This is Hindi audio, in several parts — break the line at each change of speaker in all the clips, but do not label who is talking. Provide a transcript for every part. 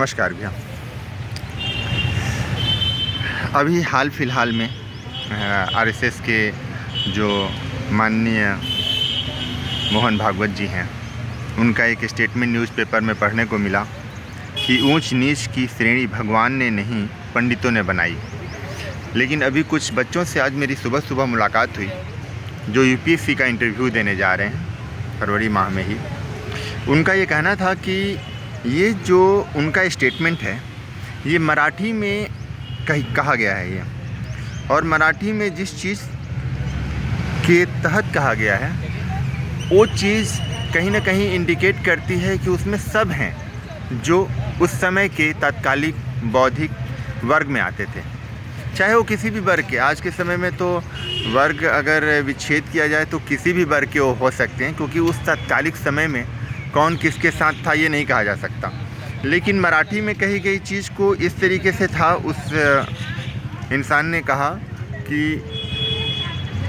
नमस्कार भैया। अभी हाल फिलहाल में आरएसएस के जो माननीय मोहन भागवत जी हैं, उनका एक स्टेटमेंट न्यूज़पेपर में पढ़ने को मिला कि ऊंच नीच की श्रेणी भगवान ने नहीं पंडितों ने बनाई। लेकिन अभी कुछ बच्चों से आज मेरी सुबह सुबह मुलाकात हुई जो यूपीएससी का इंटरव्यू देने जा रहे हैं फरवरी माह में ही। उनका ये कहना था कि ये जो उनका स्टेटमेंट है ये मराठी में कहा गया है ये, और मराठी में जिस चीज़ के तहत कहा गया है वो चीज़ कहीं ना कहीं इंडिकेट करती है कि उसमें सब हैं जो उस समय के तात्कालिक बौद्धिक वर्ग में आते थे, चाहे वो किसी भी वर्ग के। आज के समय में तो वर्ग अगर विच्छेद किया जाए तो किसी भी वर्ग के वो हो सकते हैं, क्योंकि उस तात्कालिक समय में कौन किसके साथ था ये नहीं कहा जा सकता। लेकिन मराठी में कही गई चीज़ को इस तरीके से था, उस इंसान ने कहा कि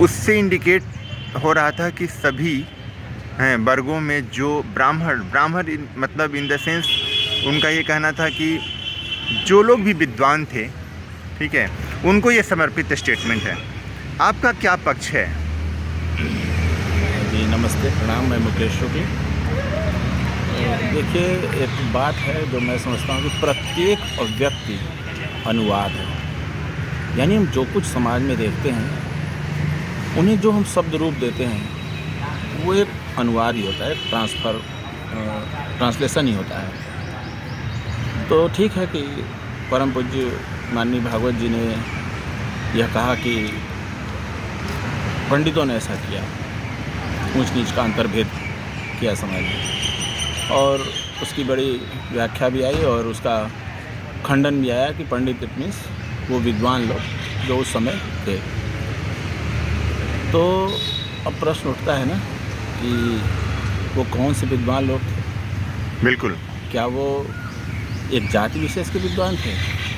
उससे इंडिकेट हो रहा था कि सभी हैं वर्गों में जो ब्राह्मण मतलब इन द सेंस उनका ये कहना था कि जो लोग भी विद्वान थे, ठीक है, उनको ये समर्पित स्टेटमेंट है। आपका क्या पक्ष है?
जी नमस्ते, प्रणाम। मैं मुकेश शुक्ल। देखिए, एक बात है जो मैं समझता हूँ कि प्रत्येक व्यक्ति अनुवाद है। यानी हम जो कुछ समाज में देखते हैं उन्हें जो हम शब्द रूप देते हैं वो एक अनुवाद ही होता है, ट्रांसलेशन ही होता है। तो ठीक है कि परम पूज्य माननीय भागवत जी ने यह कहा कि पंडितों ने ऐसा किया, ऊंच नीच का अंतर्भेद किया समाज में, और उसकी बड़ी व्याख्या भी आई और उसका खंडन भी आया कि पंडित इट मीन्स वो विद्वान लोग जो उस समय थे। तो अब प्रश्न उठता है ना कि वो कौन से विद्वान लोग थे?
बिल्कुल। क्या
वो एक जाति विशेष के विद्वान थे?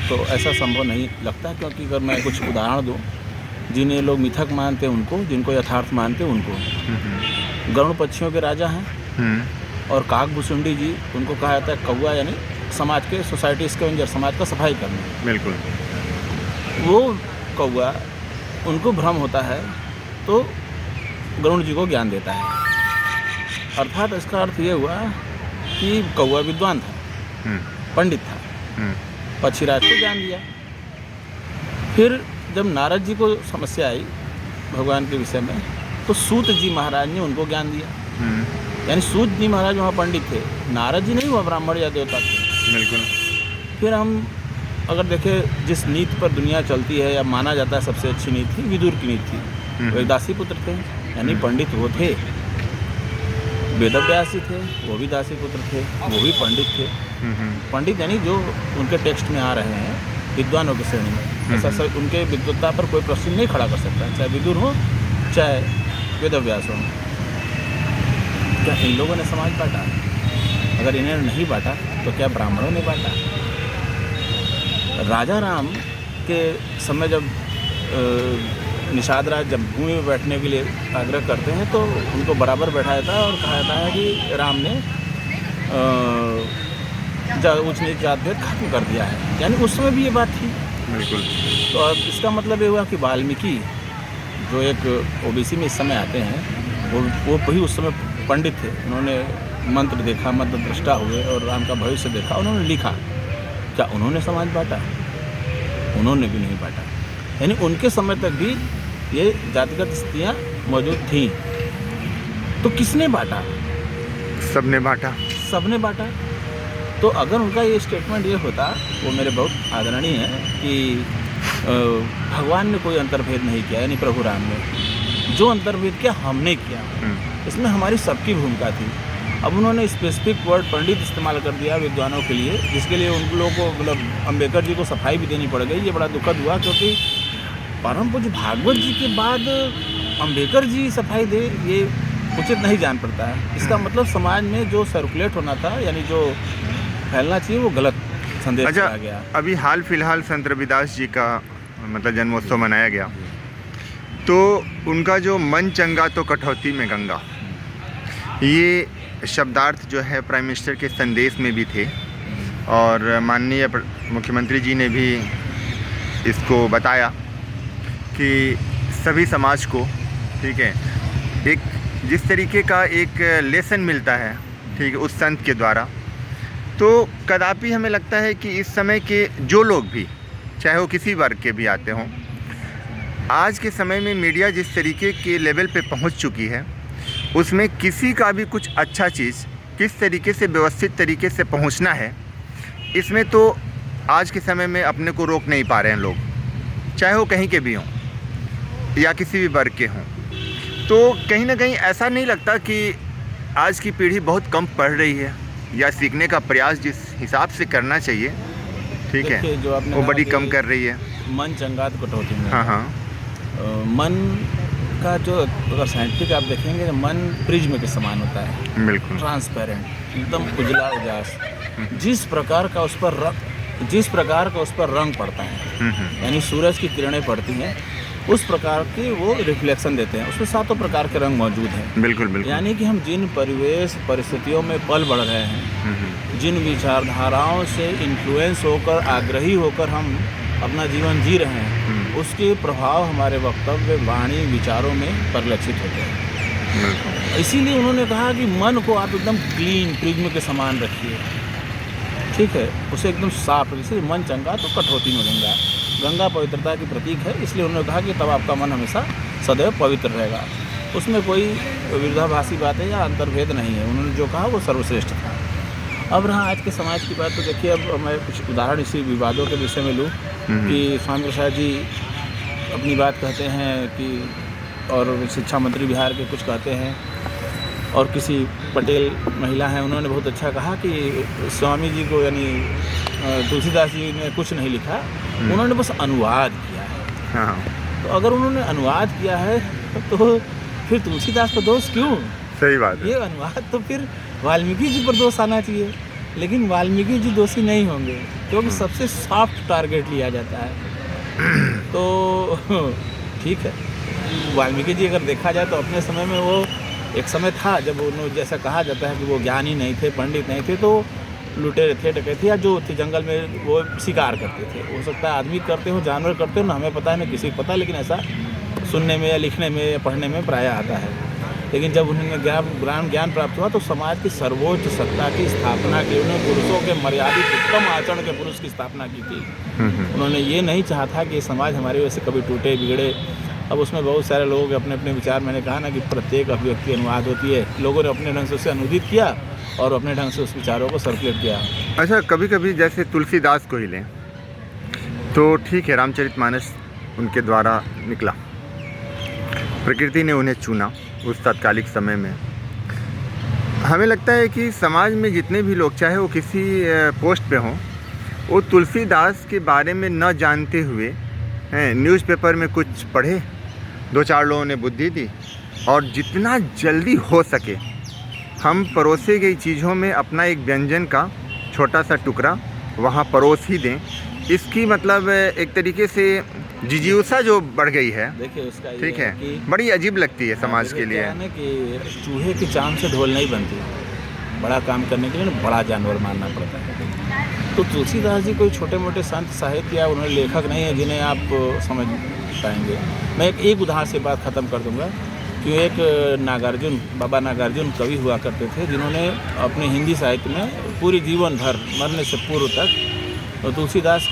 तो ऐसा संभव नहीं लगता, क्योंकि अगर मैं कुछ उदाहरण दूं, जिन्हें लोग मिथक मानते हैं उनको, जिनको यथार्थ मानते हैं उनको। गरुड़ पक्षियों के राजा हैं और काक भुसुंडी जी, उनको कहा जाता है कौवा, यानी समाज के सोसाइटी स्कैवेंजर, समाज का सफाई करना।
बिल्कुल।
वो कौवा, उनको भ्रम होता है तो गरुड़ जी को ज्ञान देता है। अर्थात इसका अर्थ ये हुआ कि कौवा विद्वान था, पंडित था, पक्षीराज को ज्ञान दिया। फिर जब नारद जी को समस्या आई भगवान के विषय में, तो सूत जी महाराज ने उनको ज्ञान दिया। यानी सूत जी महाराज वहाँ पंडित थे, नारद जी नहीं हुआ ब्राह्मण या देवता थे।
बिल्कुल।
फिर हम अगर देखें जिस नीति पर दुनिया चलती है या माना जाता है सबसे अच्छी नीति विदुर की नीति थी। वो एक दासी पुत्र थे, यानी पंडित वो थे। वेदव्यास जी थे, वो भी दासी पुत्र थे, वो भी पंडित थे। पंडित यानी जो उनके टेक्स्ट में आ रहे हैं विद्वानों की श्रेणी में। ऐसा सब उनके विद्वत्ता पर कोई प्रश्न नहीं खड़ा कर सकता, चाहे विदुर हो चाहे वेदव्यास हो। क्या इन लोगों ने समाज बांटा? अगर इन्हें नहीं बांटा तो क्या ब्राह्मणों ने बांटा? राजा राम के समय जब निषाद राज जब भूमि में बैठने के लिए आग्रह करते हैं तो उनको बराबर बैठाया था और कहा जाता है कि राम ने ऊंच नीच जात भेद खत्म कर दिया है। यानी उस समय भी ये बात थी।
बिल्कुल।
तो अब इसका मतलब ये हुआ कि वाल्मीकि जो एक ओबीसी में इस समय आते हैं वो वही उस समय पंडित थे। उन्होंने मंत्र देखा, मंत्र दृष्टा हुए और राम का भविष्य देखा, उन्होंने लिखा। क्या उन्होंने समाज बांटा? उन्होंने भी नहीं बांटा। यानी उनके समय तक भी ये जातिगत स्थितियाँ मौजूद थीं। तो किसने बांटा?
सबने बांटा। सबने
बांटा। तो अगर उनका ये स्टेटमेंट ये होता, वो मेरे बहुत आदरणीय है कि भगवान ने कोई अंतर्भेद नहीं किया, यानी प्रभु राम ने जो अंतर्भेद किया हमने किया, इसमें हमारी सबकी भूमिका थी। अब उन्होंने स्पेसिफिक वर्ड पंडित इस्तेमाल कर दिया विद्वानों के लिए, जिसके लिए उन लोगों को मतलब अम्बेडकर जी को सफाई भी देनी पड़ गई। ये बड़ा दुखद हुआ, क्योंकि परम पूज्य भागवत जी के बाद अम्बेडकर जी सफाई दे, ये उचित नहीं जान पड़ता है। इसका मतलब समाज में जो सर्कुलेट होना था, यानी जो फैलना चाहिए, वो गलत संदेश दिया गया।
अभी हाल फिलहाल संत रविदास जी का मतलब जन्मोत्सव मनाया गया, तो उनका जो मन चंगा तो कटौती में गंगा, ये शब्दार्थ जो है प्राइम मिनिस्टर के संदेश में भी थे। और माननीय मुख्यमंत्री जी ने भी इसको बताया कि सभी समाज को, ठीक है, एक जिस तरीके का एक लेसन मिलता है, ठीक है, उस संत के द्वारा, तो कदापि हमें लगता है कि इस समय के जो लोग भी, चाहे वो किसी वर्ग के भी आते हों, आज के समय में मीडिया जिस तरीके के लेवल पे पहुंच चुकी है, उसमें किसी का भी कुछ अच्छा चीज़ किस तरीके से व्यवस्थित तरीके से पहुंचना है, इसमें तो आज के समय में अपने को रोक नहीं पा रहे हैं लोग, चाहे वो कहीं के भी हों या किसी भी वर्ग के हों। तो कहीं ना कहीं ऐसा नहीं लगता कि आज की पीढ़ी बहुत कम पढ़ रही है या सीखने का प्रयास जिस हिसाब से करना चाहिए, ठीक है,
जो आपने
वो बड़ी कम कर रही है।
मन चंगा तो कटौती में।
हाँ हाँ।
मन का जो अगर साइंटिफिक आप देखेंगे, मन प्रिज्म के समान होता है,
बिल्कुल
ट्रांसपेरेंट, एकदम उजला उजास। जिस प्रकार का उस पर रंग पड़ता है, यानी सूरज की किरणें पड़ती हैं, उस प्रकार के वो रिफ्लेक्शन देते हैं। उसमें 7 प्रकार के रंग मौजूद हैं।
बिल्कुल बिल्कुल।
यानी कि हम जिन परिस्थितियों में पल बढ़ रहे हैं, जिन विचारधाराओं से इन्फ्लुएंस होकर, आग्रही होकर हम अपना जीवन जी रहे हैं, उसके प्रभाव हमारे वक्तव्य, वाणी, विचारों में परिलक्षित होते हैं। इसीलिए उन्होंने कहा कि मन को आप एकदम क्लीन प्रिज्म के समान रखिए, ठीक है, उसे एकदम साफ रखिए। मन चंगा तो कठौती में गंगा। गंगा पवित्रता की प्रतीक है, इसलिए उन्होंने कहा कि तब आपका मन हमेशा सदैव पवित्र रहेगा। उसमें कोई विरोधाभासी बातें या अंतर्भेद नहीं है। उन्होंने जो कहा वो सर्वश्रेष्ठ था। अब रहा आज के समाज की बात, तो देखिए, अब मैं कुछ उदाहरण इसी विवादों के विषय में लूँ कि स्वामी प्रसाद जी अपनी बात कहते हैं कि, और शिक्षा मंत्री बिहार के कुछ कहते हैं, और किसी पटेल महिला हैं, उन्होंने बहुत अच्छा कहा कि स्वामी जी को, यानी तुलसीदास जी ने कुछ नहीं लिखा, उन्होंने बस अनुवाद किया है।
हाँ।
तो अगर उन्होंने अनुवाद किया है तो फिर तुलसीदास पर दोष क्यों?
सही बात है।
ये अनुवाद तो फिर वाल्मीकि जी पर दोष आना चाहिए, लेकिन वाल्मीकि जी दोषी नहीं होंगे, क्योंकि सबसे सॉफ्ट टारगेट लिया जाता है। तो ठीक है, वाल्मीकि जी अगर देखा जाए तो अपने समय में वो एक समय था जब उन्होंने, जैसा कहा जाता है कि वो ज्ञानी नहीं थे, पंडित नहीं थे, तो लुटेरे थे, डकैते या जो थे जंगल में वो शिकार करते थे। हो सकता है आदमी करते हो, जानवर करते हो, ना हमें पता है ना किसी को पता, लेकिन ऐसा सुनने में या लिखने में या पढ़ने में प्रायः आता है। लेकिन जब उन्हें ज्ञान प्राप्त हुआ तो समाज की सर्वोच्च सत्ता की स्थापना की, उन्होंने पुरुषों के मर्यादित उत्तम आचरण के पुरुष की स्थापना की थी। उन्होंने ये नहीं चाहा था कि समाज हमारी वजह से कभी टूटे बिगड़े। अब उसमें बहुत सारे लोग अपने अपने विचार, मैंने कहा ना कि प्रत्येक अभिव्यक्ति अनुवाद होती है, लोगों ने अपने ढंग से उसे अनुदित किया और अपने ढंग से उस विचारों को सर्कुलेट किया।
अच्छा, कभी कभी जैसे तुलसीदास को ही लें तो ठीक है, रामचरितमानस उनके द्वारा निकला, प्रकृति ने उन्हें चुना उस तत्कालिक समय में। हमें लगता है कि समाज में जितने भी लोग, चाहे वो किसी पोस्ट पे हों, वो तुलसीदास के बारे में न जानते हुए न्यूज़पेपर में कुछ पढ़े, 2-4 लोगों ने बुद्धि दी, और जितना जल्दी हो सके हम परोसे गई चीज़ों में अपना एक व्यंजन का छोटा सा टुकड़ा वहाँ परोस ही दें। इसकी मतलब एक तरीके से जिज्ञासा जो बढ़ गई है,
देखिए उसका
ठीक है, बड़ी अजीब लगती है समाज के लिए।
है कि चूहे की चांद से ढोल नहीं बनती, बड़ा काम करने के लिए ना बड़ा जानवर मानना पड़ता है। तो तुलसीदास जी कोई छोटे मोटे संत साहित्य या उन्होंने लेखक नहीं है जिन्हें आप समझ पाएंगे। मैं एक उदाहरण से बात ख़त्म कर दूंगा कि एक नागार्जुन, बाबा नागार्जुन कवि हुआ करते थे, जिन्होंने अपने हिंदी साहित्य में पूरी जीवन भर, मरने से पूर्व तक तुलसीदास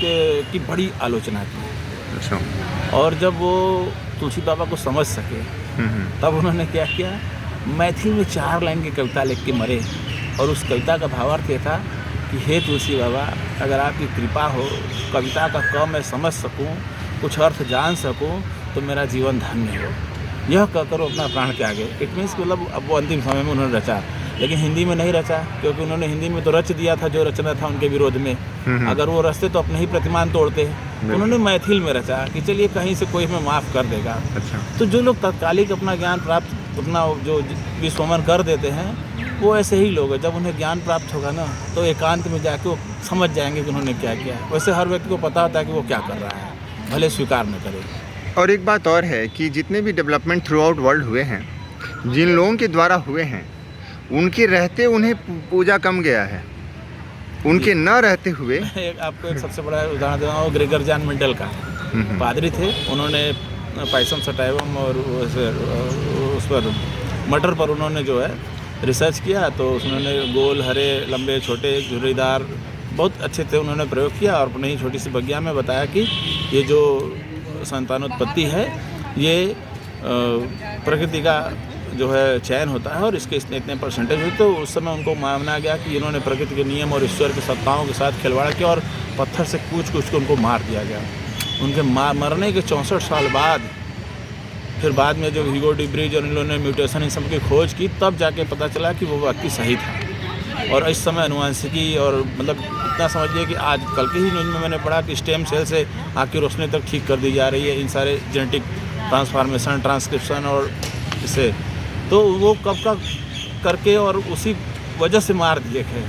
की बड़ी आलोचना की।
अच्छा।
और जब वो तुलसी बाबा को समझ सके तब उन्होंने क्या किया, मैथिली में 4 लाइन की कविता लिख के मरे। और उस कविता का भावार्थ ये था कि हे तुलसी बाबा, अगर आपकी कृपा हो, कविता का क मैं समझ सकूं, कुछ अर्थ जान सकूं, तो मेरा जीवन धन्य हो। यह कहकर वो अपना प्राण त्यागे। इट मीन्स मतलब अब वो अंतिम समय में उन्होंने रचा, लेकिन हिंदी में नहीं रचा, क्योंकि उन्होंने हिंदी में तो रच दिया था जो रचना था उनके विरोध में। अगर वो रचते तो अपने ही प्रतिमान तोड़ते हैं। उन्होंने मैथिल में रचा कि चलिए कहीं से कोई हमें माफ़ कर देगा।
अच्छा।
तो जो लोग तत्कालिक अपना ज्ञान प्राप्त, अपना जो विश्वमन कर देते हैं, वो ऐसे ही लोग हैं। जब उन्हें ज्ञान प्राप्त होगा ना, तो एकांत में जाके वो समझ जाएंगे कि उन्होंने क्या किया। वैसे हर व्यक्ति को पता होता है कि वो क्या कर रहा है, भले स्वीकार न करे।
और एक बात और है कि जितने भी डेवलपमेंट थ्रू आउट वर्ल्ड हुए हैं, जिन लोगों के द्वारा हुए हैं, उनके रहते उन्हें पूजा कम गया है। उनके न रहते हुए
आपको एक सबसे बड़ा उदाहरण दे रहा हूँ, ग्रेगर जॉन मेंडल का। पादरी थे, उन्होंने पाइसम सटाइवम और उस पर मटर पर उन्होंने जो है रिसर्च किया, तो उन्होंने गोल, हरे, लंबे, छोटे, झुर्रीदार बहुत अच्छे थे उन्होंने प्रयोग किया और अपनी ही छोटी सी विज्ञान में बताया कि ये जो संतानोत्पत्ति है ये प्रकृति का जो है चयन होता है और इसके इतने परसेंटेज हुई। तो उस समय उनको माना गया कि इन्होंने प्रकृति के नियम और ईश्वर की सत्ताओं के साथ खिलवाड़ किया और पत्थर से कूच के उनको मार दिया गया। उनके मरने के 64 साल बाद फिर बाद में जो ह्यूगो डी ब्रिज और इन लोगों ने म्यूटेशन इन सब की खोज की, तब जाके पता चला कि वो व्यक्ति सही था। और इस समय अनुवांशिकी और मतलब इतना समझिए कि आज कल के ही न्यूज़ में मैंने पढ़ा कि स्टेम सेल से आँख की रोशनी तक ठीक कर दी जा रही है, इन सारे जेनेटिक ट्रांसफॉर्मेशन, ट्रांसक्रिप्शन और इससे। तो वो कब का करके और उसी वजह से मार दिए गए।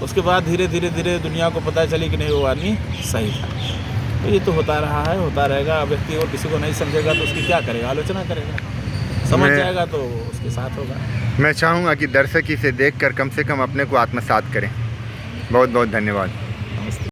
उसके बाद धीरे धीरे दुनिया को पता चली कि नहीं वो आदमी सही था। तो ये तो होता रहा है, होता रहेगा। व्यक्ति और किसी को नहीं समझेगा तो उसकी क्या करेगा, आलोचना करेगा। समझ जाएगा तो उसके साथ होगा।
मैं चाहूँगा कि दर्शक इसे देखकर कम से कम अपने को आत्मसात करें। बहुत बहुत धन्यवाद।